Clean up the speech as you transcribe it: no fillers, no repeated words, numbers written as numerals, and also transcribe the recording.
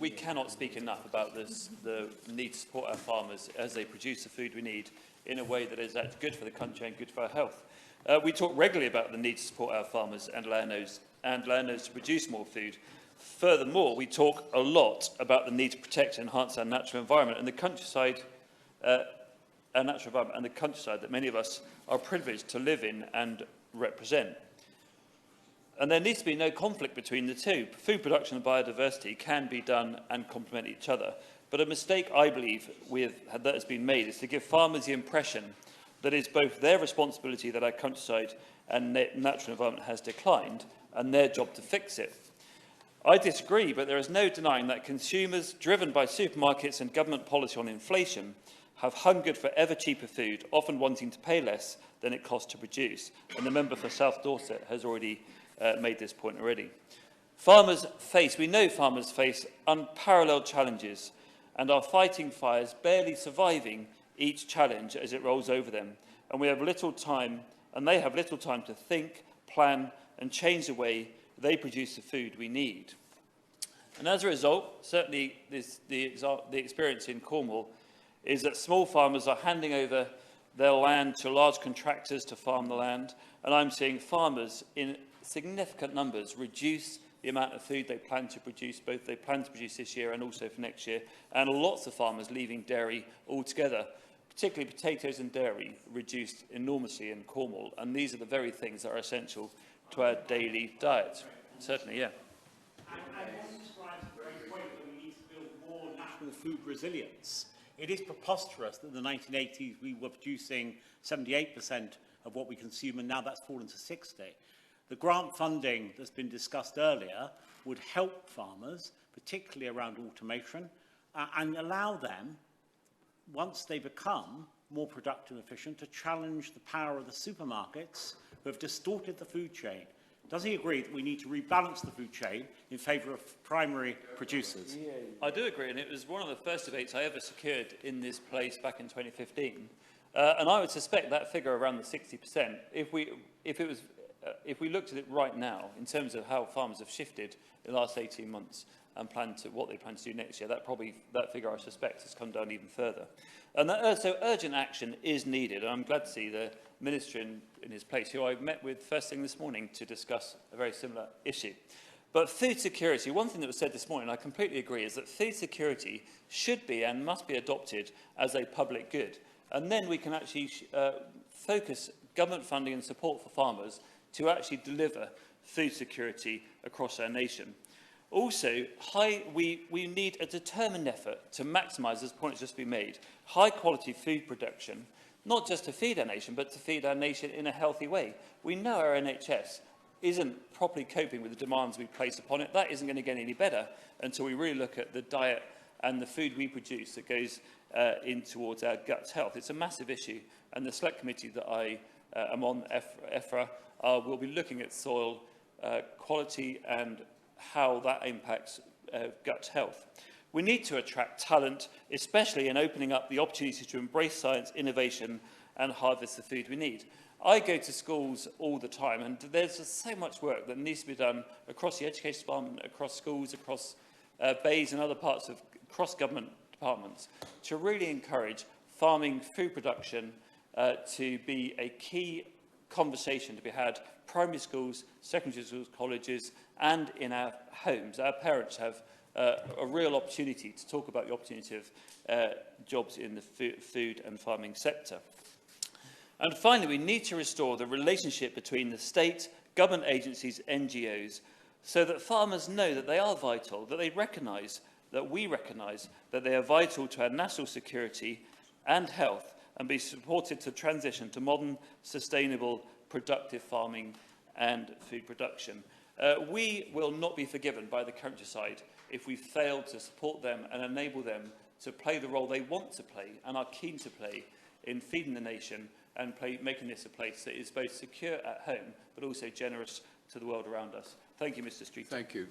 we cannot speak enough about the need to support our farmers as they produce the food we need in a way that is actually good for the country and good for our health. We talk regularly about the need to support our farmers and landowners to produce more food. Furthermore, we talk a lot about the need to protect and enhance our natural environment and the countryside, that many of us are privileged to live in and represent. And there needs to be no conflict between the two. Food production and biodiversity can be done and complement each other. But a mistake, I believe, that has been made is to give farmers the impression that it's both their responsibility that our countryside and natural environment has declined and their job to fix it. I disagree, but there is no denying that consumers, driven by supermarkets and government policy on inflation, have hungered for ever cheaper food, often wanting to pay less than it costs to produce. And the member for South Dorset has already made this point already. We know farmers face unparalleled challenges and are fighting fires, barely surviving each challenge as it rolls over them. And they have little time to think, plan and change the way they produce the food we need. And as a result, certainly the experience in Cornwall is that small farmers are handing over their land to large contractors to farm the land, and I'm seeing farmers in significant numbers reduce the amount of food they plan to produce, both they plan to produce this year and also for next year, and lots of farmers leaving dairy altogether, particularly potatoes and dairy, reduced enormously in Cornwall, and these are the very things that are essential to our daily diet. Certainly, yeah. And this describes a great point that we need to build more national food resilience. It is preposterous that in the 1980s we were producing 78% of what we consume, and now that's fallen to 60%. The grant funding that's been discussed earlier would help farmers, particularly around automation, and allow them, once they become more productive and efficient, to challenge the power of the supermarkets who have distorted the food chain. Does he agree that we need to rebalance the food chain in favour of primary producers? I do agree, and it was one of the first debates I ever secured in this place back in 2015. And I would suspect that figure around the 60%, if we looked at it right now, in terms of how farmers have shifted in the last 18 months and what they plan to do next year, that figure, I suspect, has come down even further. And so urgent action is needed, and I'm glad to see the Minister in his place, who I met with first thing this morning to discuss a very similar issue. But food security, one thing that was said this morning, I completely agree, is that food security should be and must be adopted as a public good. And then we can actually focus government funding and support for farmers to actually deliver food security across our nation. Also, we need a determined effort to maximise, as the point has just been made, high-quality food production, not just to feed our nation, but to feed our nation in a healthy way. We know our NHS isn't properly coping with the demands we place upon it. That isn't going to get any better until we really look at the diet and the food we produce that goes in towards our gut health. It's a massive issue, and the select committee that I am on, EFRA, will be looking at soil quality and how that impacts gut health. We need to attract talent, especially in opening up the opportunity to embrace science, innovation and harvest the food we need. I go to schools all the time, and there's just so much work that needs to be done across the education department, across schools, across bays and other parts of cross-government departments to really encourage farming food production to be a key conversation to be had, primary schools, secondary schools, colleges, and in our homes. Our parents have a real opportunity to talk about the opportunity of jobs in the food and farming sector. And finally, we need to restore the relationship between the state, government agencies, NGOs, so that farmers know that they are vital, that they recognise, that we recognise that they are vital to our national security and health, and be supported to transition to modern, sustainable, productive farming and food production. We will not be forgiven by the countryside if we fail to support them and enable them to play the role they want to play and are keen to play in feeding the nation and making this a place that is both secure at home but also generous to the world around us. Thank you, Mr. Streeter. Thank you.